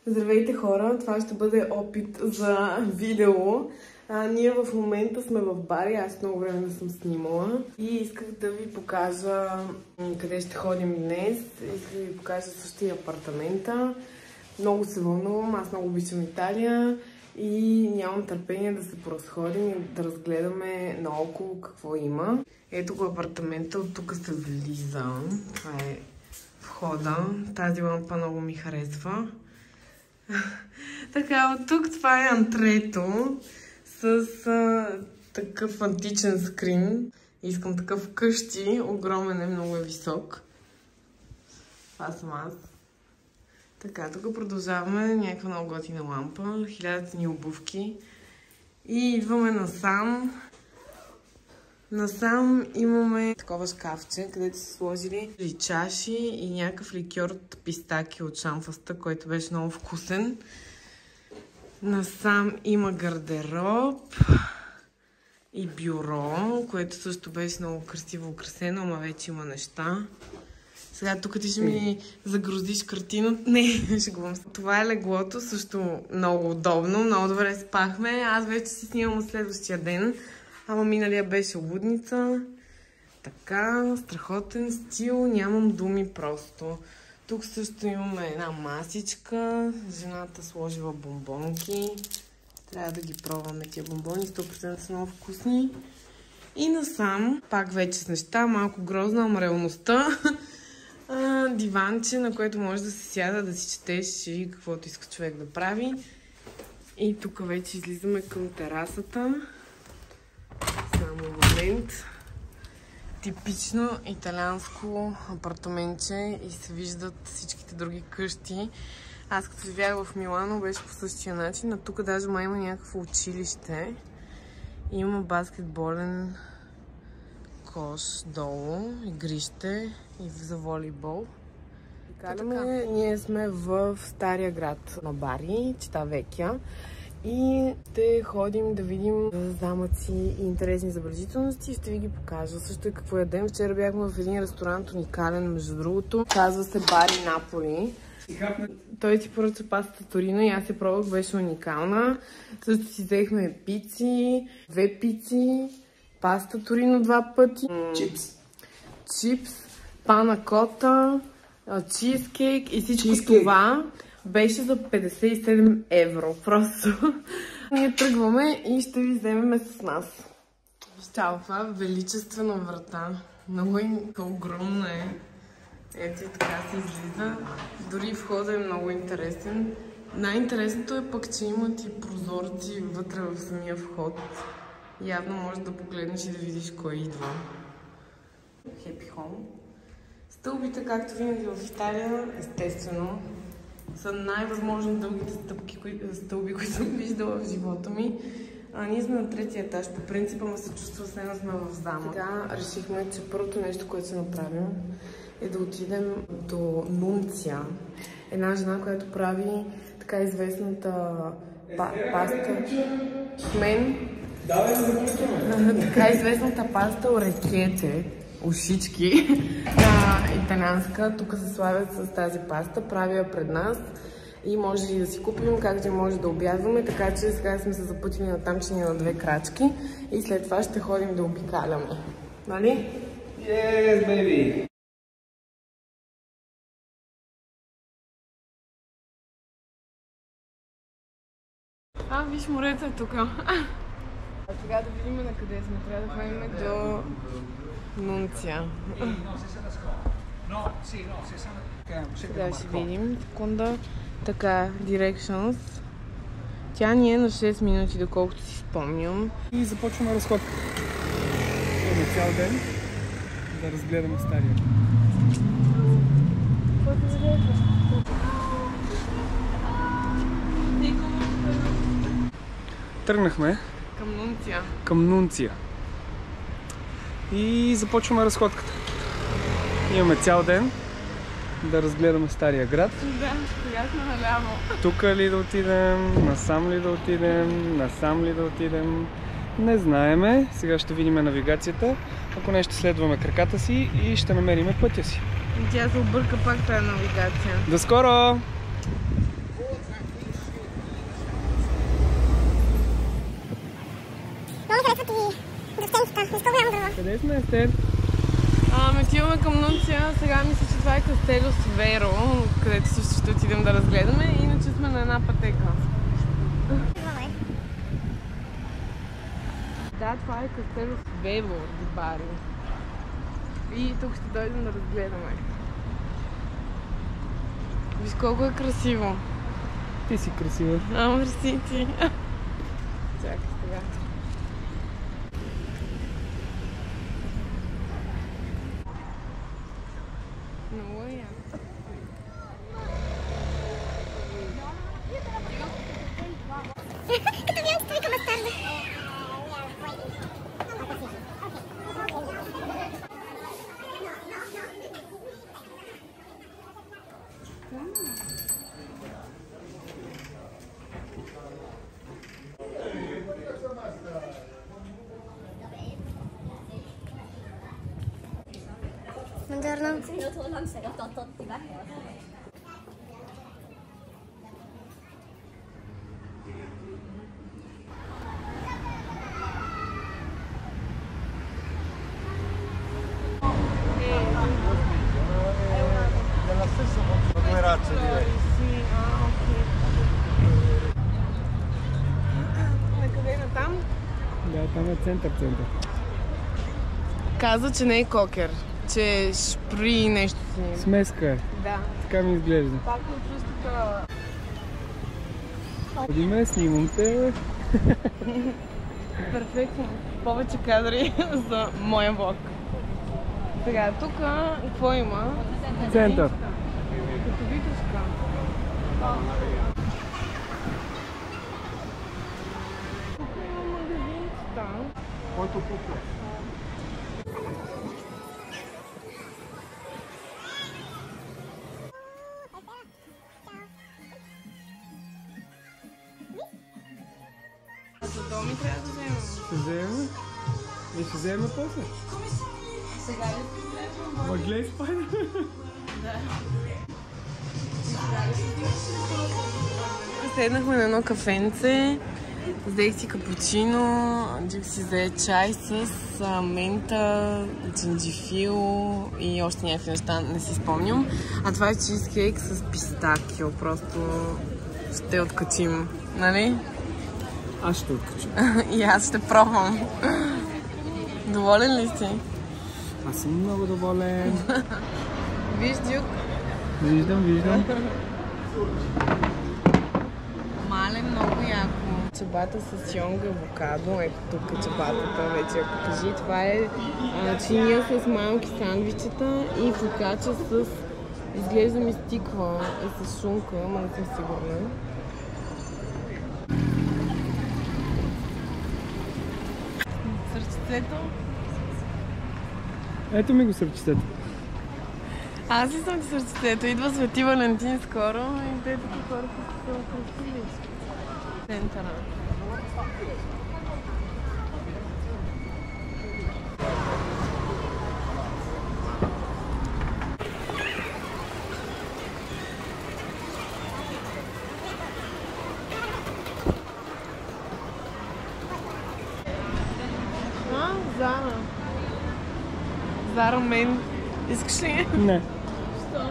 Здравейте хора, това ще бъде опит за видео. Ние в момента сме в Бари, аз много време не съм снимала и исках да ви покажа къде ще ходим днес. Исках да ви покажа също и апартамента. Много се вълнувам, аз много обичам Италия и нямам търпение да се поразходим и да разгледаме наоколо какво има. Ето го апартамента, от тук се влиза. Това е входа. Тази лампа много ми харесва. Така, от тук това е антрето с такъв античен скрин. Искам такъв вкъщи. Огромен е, много е висок. Това съм аз. Така, тук продължаваме. Някаква много готина лампа. 1000 цени обувки. И идваме насам. Насам имаме такова шкафче, където са сложили чаши и някакъв ликьор от пистаки от шамфаста, който беше много вкусен. Насам има гардероб и бюро, което също беше много красиво украсено, ама вече има неща. Сега тук ти ще ми загрузиш картина. Не, шегувам се. Това е леглото, също много удобно, много добре спахме. Аз вече си снимам следващия ден. Ама миналия беше лудница. Така, страхотен стил, нямам думи просто. Тук също имаме една масичка. Жената сложила бомбонки. Трябва да ги пробваме тия бомбони, 100% са много вкусни. И насам, пак вече с неща, малко грозна, ама реалността. Диванче, на което може да се сяда, да си четеш и каквото иска човек да прави. И тук вече излизаме към терасата. Само момент. Типично италианско апартаментче и се виждат всичките други къщи. Аз като живях в Милано беше по същия начин, а тук даже има някакво училище. Има баскетболен кош долу, игрище и за волейбол. Ние сме в стария град на Бари, Чита Векя. И ще ходим да видим замъци и интересни забележителности и ще ви ги покажа. Също и какво ядем. Вчера бяхме в един ресторант уникален, между другото. Казва се Бари Наполи. Той си поръча паста Торино и аз я пробвах, беше уникална. Също си взехме пици, 2 пици, паста Торино 2 пъти. Чипс, пана кота, чизкейк и всичко това. Беше за 57 евро. Просто ние тръгваме и ще ви вземем с нас. Чао, това е величествена врата. Много огромна е. Ето и така се излиза. Дори входът е много интересен. Най-интересното е пък, че имат и прозорци вътре в самия вход. Явно можеш да погледнеш и да видиш кой идва. Happy Home. Стълбите, както винаги в Италия, естествено, са най-възможно дългите стълби, които съм виждала в живота ми. Ние сме на 3-ти етаж. По принципа ме се чувства, с него сме в замък. Сега решихме, че първото нещо, което ще направим, е да отидем до Нунция. Една жена, която прави така известната паста. Мен. Така известната паста орекете. Ушички, италианска. Тук се славят с тази паста, прави я пред нас и може и да си купим, както и може да обядваме, така че сега сме се запътили на там, че ни на 2 крачки и след това ще ходим да обикаляме. Нали? Yes, baby! Виж, морето е тук. А сега да видим на къде сме. Трябва да ходим до Нунция. Сега ще видим. Секунда. Така, Directions. Тя ни е на 6 минути, доколкото си спомням. И започваме разходка. Имаме цял ден да разгледаме стария. Тръгнахме към Нунция. И започваме разходката. Имаме цял ден да разгледаме стария град. Да, сега сме наляво. Тук ли да отидем, насам ли да отидем, насам ли да отидем. Не знаеме. Сега ще видим навигацията. Ако не, ще следваме краката си и ще намерим пътя си. Тя се обърка пак тази навигация. До скоро! Къде сме, Естер? Отиваме към Нунция. Сега мисля, че това е Кастело Сверо, където също ще отидем да разгледаме. Иначе сме на една пътека. Да, това е Кастело Сверо ди Бари. И тук ще дойдем да разгледаме. Виж колко е красиво. Ти си красива. Мерси ти. Чакай сега. Много е яко. Buongiorno. Della stessa due razze diverse. Sì, ok. Накъде е там? Да, там е център. Каза, че не е кокер, че е шпри нещо си. Смеска е. Да. Така ми изглежда. Пак ми чувствата. Ходиме, снимам те. Перфектно. Повече кадри за моя влог. Сега, тук какво има? Център. Като витушка. Тук има магазинчета. Който купя. За доми трябва да вземем. Ще вземем? И ще вземем после. Сега ли ще вземем? Ма гледай спайдер. Седнахме на едно кафенце, взех си капучино, Джик си взе чай с мента, джинджифил и още някакви неща, не си спомням. А това е чизкейк с пистакио, просто ще откачим, нали? Аз ще откача. И аз ще пробвам. Доволен ли си? Аз съм много доволен. Виж, Дюк. Виждам. Мале, много яко. Чебата с йонга авокадо. Ето тук е чебатата, вече я покажи. Това е чиния с малки сандвичета и фокача с... Изглежда ми стиква и с шунка, ама не съм сигурна. Сърчицето. Ето ми го сърчицето. Аз и съм ти сърчицето. Идва Свети Валентин скоро и те тук хора са красиви. Центъра. Зара. Зара мен. Искаш ли? Не. Що?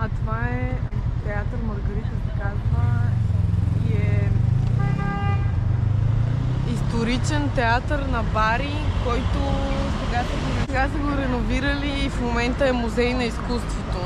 А това е театър Маргарита, се казва, и е историчен театър на Бари, който сега са го реновирали и в момента е музей на изкуството.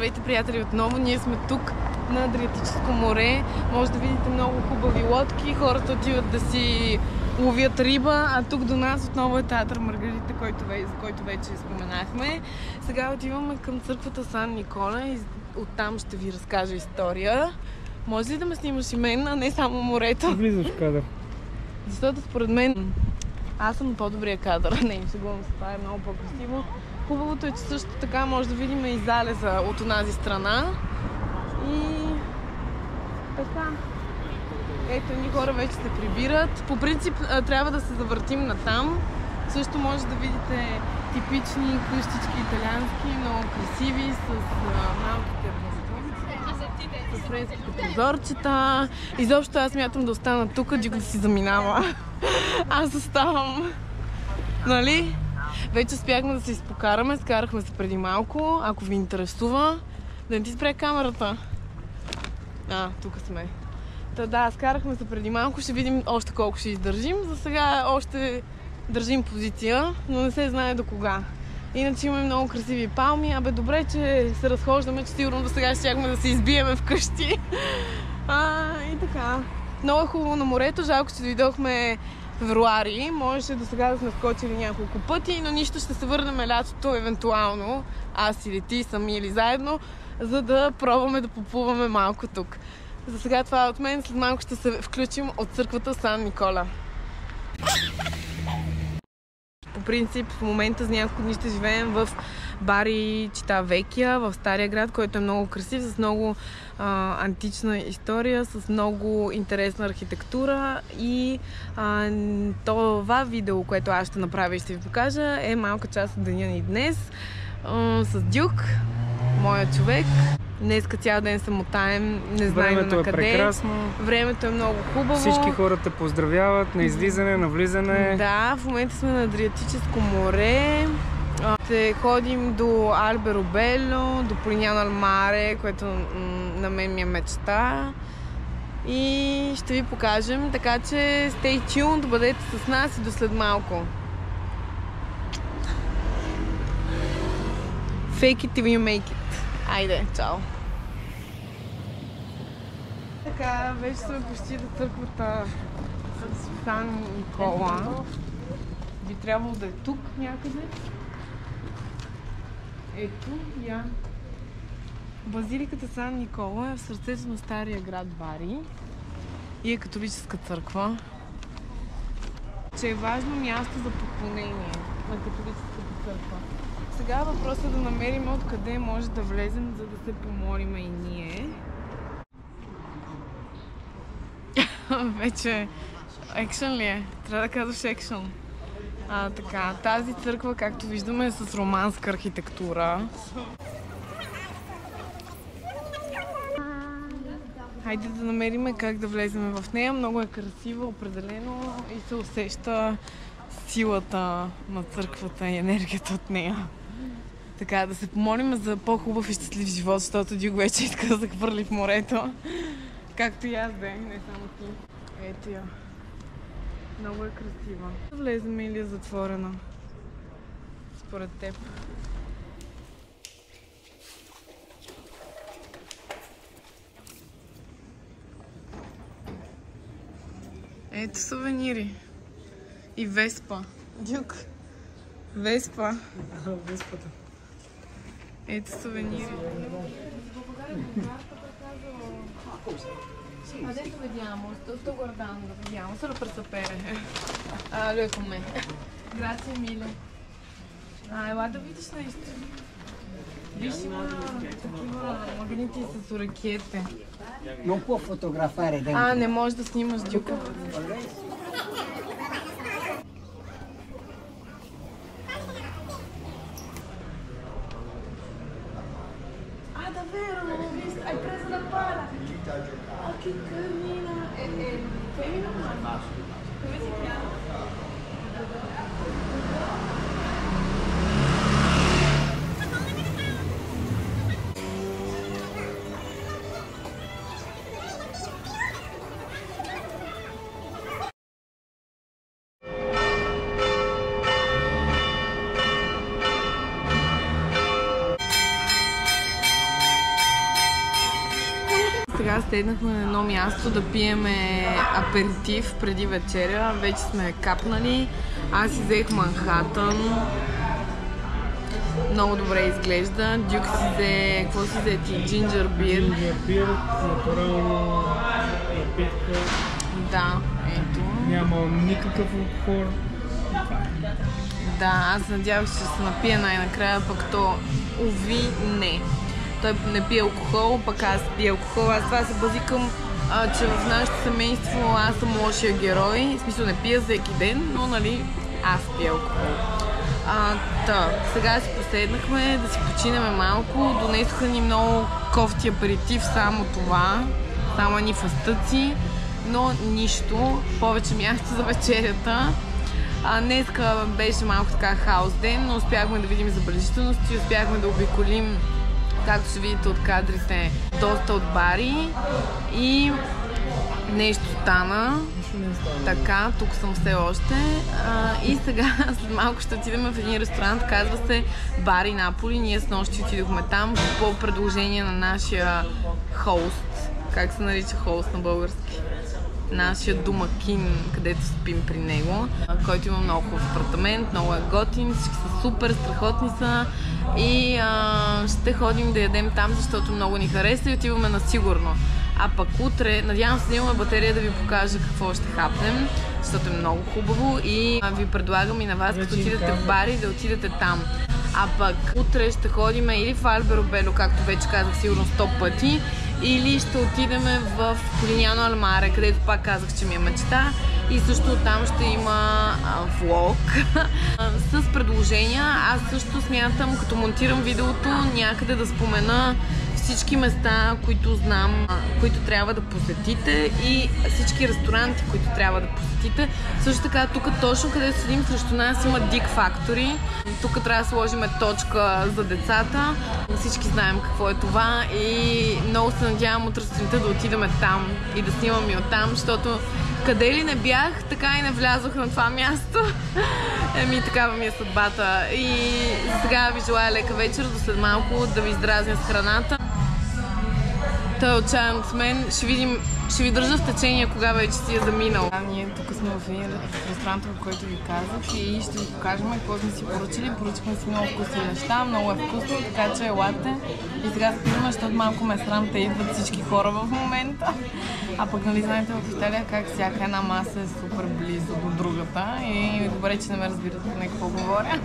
Здравейте, приятели, отново. Ние сме тук на Адриатическо море. Може да видите много хубави лодки. Хората отиват да си ловят риба, а тук до нас отново е театър Маргарита, за който вече споменахме. Сега отиваме към църквата Сан Никола и оттам ще ви разкажа история. Може ли да ме снимаш и мен, а не само морето? Влизаш в кадър. Защото според мен аз съм по-добрия кадър. Не, шегувам се, това е много по-красиво. Хубавото е, че също така може да видим и залеза от онази страна. И така. Ето, ни хора вече се прибират. По принцип трябва да се завъртим натам. Също може да видите типични къщички италиански, много красиви, с малките с френските прозорчета. Изобщо аз мятам да остана тук, Дюк да си заминава. Аз оставам. Нали? Вече успяхме да се изпокараме, скарахме се преди малко. Ако ви интересува, да не ти спре камерата. Тук сме. Да, скарахме се преди малко, ще видим още колко ще издържим. За сега още държим позиция, но не се знае до кога. Иначе имаме много красиви палми. Добре, че се разхождаме, че сигурно до сега щяхме да се избиеме вкъщи. И така. Много е хубаво на морето, жалко, че дойдохме февруари. Можеше до сега да сме скочили няколко пъти, но нищо, ще се върнем лятото, евентуално, аз или ти, сами или заедно, за да пробваме да поплуваме малко тук. За сега това е от мен, след малко ще се включим от църквата Сан Никола. По принцип, в момента с няколко дни ще живеем в Бари Чита Векия, в Стария град, който е много красив, с много антична история, с много интересна архитектура и това видео, което аз ще направя и ще ви покажа, е малка част от деня ни днес с Дюк, моя човек. Днеска цял ден се мотаем, не знаем на къде. Времето е прекрасно. Времето е много хубаво. Всички хора те поздравяват на излизане, на влизане. Да, в момента сме на Адриатическо море. Ще ходим до Альберобело, до Полиняно ал Маре, което на мен ми е мечта. И ще ви покажем, така че stay tuned, бъдете с нас и до след малко. Fake it till you make it. Айде, чао! Така, вече сме почти до църквата Сан Никола. Би трябвало да е тук някъде. Ето, Базиликата Сан Никола е в сърцето на стария град Бари и е католическа църква, че е важно място за поклонение на католическата църква. Сега въпросът е да намерим откъде може да влезем, за да се помолим и ние. Вече екшън ли е? Трябва да казваш екшън. Така, тази църква, както виждаме, е с романска архитектура. Хайде да намерим как да влезем в нея. Много е красива, определено, и се усеща силата на църквата и енергията от нея. Така, да се помолим за по-хубав и щастлив живот, защото Дюк вече иска да се хвърли в морето. Както и аз бе, не само ти. Ето я. Много е красива. Влезем или е затворена? Според теб. Ето сувенири. И Веспа. Дюк. Веспа. Веспата. Ето suvenieri. Adesso vediamo, sto guardando, vediamo, solo per sapere. Lui è con me. Grazie mille. Guarda, видиш нещо. Виж, има такива магнити с орекиете. Non può fotografare dentro. Не можеш да снимаш Дюка. Davvero, non l'ho visto. Hai preso la pala. Che carina. È femmina o maschio? Come si chiama? седнахме на едно място да пиеме аперитив преди вечеря. Вече сме капнали. Аз си взех Манхатън. Много добре изглежда. Дюк си взе... Какво си взе ти? Джинджер бир. Джинджер бир, натурално напитка. Да, ето. Няма никакъв алкохол. Да, аз надявах, че ще се напия най-накрая, пък то уви не. Той не пие алкохол, пък аз пия алкохол. Аз това се базикам, че в нашето семейство аз съм лошия герой. В смисъл не пия всеки ден, но нали аз пия алкохол. Сега си поседнахме да си починеме малко. Донесоха ни много кофти аперитив, само това. Само ни фастъци, но нищо. Повече място за вечерята. Днеска беше малко така хаос ден, но успяхме да видим забележителности, успяхме да обиколим, както ще видите от кадрите, доста от бари и нещо стана. Така, тук съм все още. И сега след малко ще отидем в един ресторант, казва се Бари Наполи. Ние с нощи отидохме там по предложение на нашия хост. Как се нарича хост на български? Нашия домакин, където спим при него, който има много хубав апартамент, много е готин, всички са супер, страхотни са и ще ходим да ядем там, защото много ни хареса и отиваме на сигурно. А пък утре, надявам се да имаме батерия да ви покажа какво ще хапнем, защото е много хубаво и ви предлагам и на вас, като отидете в бари, да отидете там. А пък утре ще ходим или в Алберо Бело, както вече казах сигурно 100 пъти, или ще отидем в Полиняно Алмаре, където пак казах, че ми е мечта. И също там ще има влог с предложения. Аз също смятам, като монтирам видеото, някъде да спомена всички места, които знам, които трябва да посетите и всички ресторанти, които трябва да посетите. Също така, тук точно където седим срещу нас има Dick Factory. Тук трябва да сложим точка за децата. Всички знаем какво е това и много се надявам утре сутринта да отидем там и да снимам и оттам, защото къде ли не бях, така и не влязох на това място. Такава ми е съдбата. И сега ви желая лека вечер, до след малко да ви издразня с храната. Той е отчаян от мен. Ще ви държа в течение, кога вече си е заминал. Ние тук сме в един ресторант, в който ви казах и ще ви покажем какво сме си поръчали. Поръчахме си много вкусни неща, много е вкусно, така че елате. И сега се питаме, защото малко ме срам, те идват всички хора в момента. А пък нали знаете в Италия как всяка една маса е супер близо до другата и добре, че не ме разбирате на какво говоря.